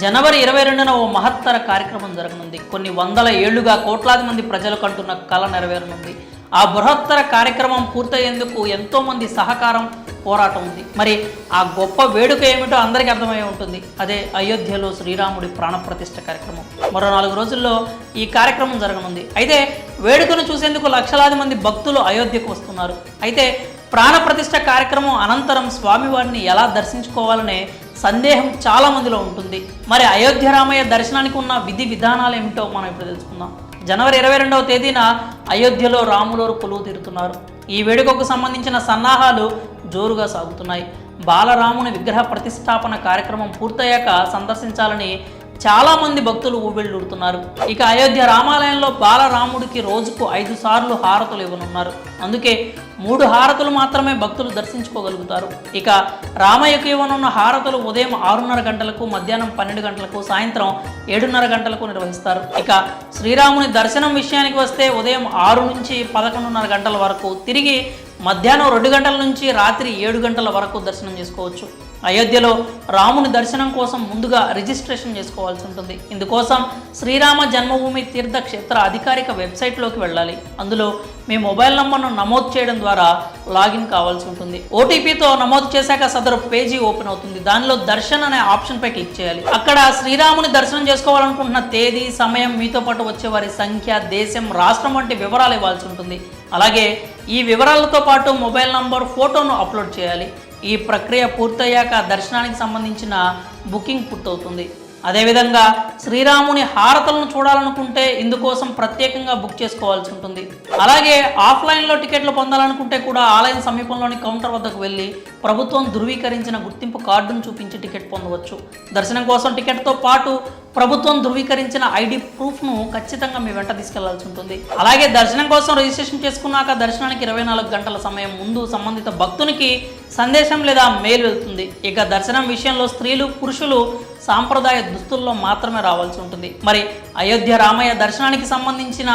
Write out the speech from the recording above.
జనవరి 22న ఓ మహత్తర కార్యక్రమం జరగనుంది. కొన్ని వందల ఏళ్లుగా కోట్లాది మంది ప్రజలు కంటున్న కళ నెరవేరనుంది. ఆ బృహత్తర కార్యక్రమం పూర్తయ్యేందుకు ఎంతో మంది సహకారం, పోరాటం ఉంది. మరి ఆ గొప్ప వేడుక ఏమిటో అందరికీ అర్థమై ఉంటుంది. అదే అయోధ్యలో శ్రీరాముడి ప్రాణప్రతిష్ఠ కార్యక్రమం. మరో 4 రోజుల్లో ఈ కార్యక్రమం జరగనుంది. అయితే వేడుకను చూసేందుకు లక్షలాది మంది భక్తులు అయోధ్యకు వస్తున్నారు. అయితే ప్రాణప్రతిష్ఠ కార్యక్రమం అనంతరం స్వామివారిని ఎలా దర్శించుకోవాలనే సందేహం చాలా మందిలో ఉంటుంది. మరి అయోధ్య రామయ్య దర్శనానికి ఉన్న విధి విధానాలు ఏమిటో మనం ఇప్పుడు తెలుసుకుందాం. జనవరి 22వ తేదీన అయోధ్యలో రాములోరు కొలువు తీరుతున్నారు. ఈ వేడుకకు సంబంధించిన సన్నాహాలు జోరుగా సాగుతున్నాయి. బాలరాముని విగ్రహ ప్రతిష్టాపన కార్యక్రమం పూర్తయ్యాక సందర్శించాలని చాలామంది భక్తులు ఊబిళ్ళూడుతున్నారు. ఇక అయోధ్య రామాలయంలో బాలరాముడికి రోజుకు 5 సార్లు హారతులు ఇవ్వనున్నారు. అందుకే 3 హారతులు మాత్రమే భక్తులు దర్శించుకోగలుగుతారు. ఇక రామయ్యకు ఇవ్వనున్న హారతులు ఉదయం 6:30 గంటలకు, మధ్యాహ్నం 12 గంటలకు, సాయంత్రం 7:30 గంటలకు నిర్వహిస్తారు. ఇక శ్రీరాముని దర్శనం విషయానికి వస్తే ఉదయం 6 నుంచి 11:30 గంటల వరకు, తిరిగి మధ్యాహ్నం 2 గంటల నుంచి రాత్రి 7 గంటల వరకు దర్శనం చేసుకోవచ్చు. అయోధ్యలో రాముని దర్శనం కోసం ముందుగా రిజిస్ట్రేషన్ చేసుకోవాల్సి ఉంటుంది. ఇందుకోసం శ్రీరామ జన్మభూమి తీర్థక్షేత్ర అధికారిక వెబ్సైట్లోకి వెళ్ళాలి. అందులో మీ మొబైల్ నంబర్ను నమోదు చేయడం ద్వారా లాగిన్ కావాల్సి ఉంటుంది. ఓటీపీతో నమోదు చేశాక సదరు పేజీ ఓపెన్ అవుతుంది. దానిలో దర్శన్ అనే ఆప్షన్పై క్లిక్ చేయాలి. అక్కడ శ్రీరాముని దర్శనం చేసుకోవాలనుకుంటున్న తేదీ, సమయం, మీతో పాటు వచ్చే వారి సంఖ్య, దేశం, రాష్ట్రం వంటి వివరాలు ఇవ్వాల్సి ఉంటుంది. అలాగే ఈ వివరాలతో పాటు మొబైల్ నంబర్, ఫోటోను అప్లోడ్ చేయాలి. ఈ ప్రక్రియ పూర్తయ్యాక దర్శనానికి సంబంధించిన బుకింగ్ పూర్తవుతుంది. అదేవిధంగా శ్రీరాముని హారతలను చూడాలనుకుంటే ఇందుకోసం ప్రత్యేకంగా బుక్ చేసుకోవాల్సి ఉంటుంది. అలాగే ఆఫ్లైన్లో టికెట్లు పొందాలనుకుంటే కూడా ఆలయం సమీపంలోని కౌంటర్ వద్దకు వెళ్ళి ప్రభుత్వం ధృవీకరించిన గుర్తింపు కార్డును చూపించి టికెట్ పొందవచ్చు. దర్శనం కోసం టికెట్తో పాటు ప్రభుత్వం ధృవీకరించిన ఐడి ప్రూఫ్ను ఖచ్చితంగా మీ వెంట తీసుకెళ్లాల్సి ఉంటుంది. అలాగే దర్శనం కోసం రిజిస్ట్రేషన్ చేసుకున్నాక దర్శనానికి 24 గంటల సమయం ముందు సంబంధిత భక్తునికి సందేశం లేదా మెయిల్ వెళ్తుంది. ఇక దర్శనం విషయంలో స్త్రీలు, పురుషులు సాంప్రదాయ దుస్తుల్లో మాత్రమే రావాల్సి ఉంటుంది. మరి అయోధ్య రామయ్య దర్శనానికి సంబంధించిన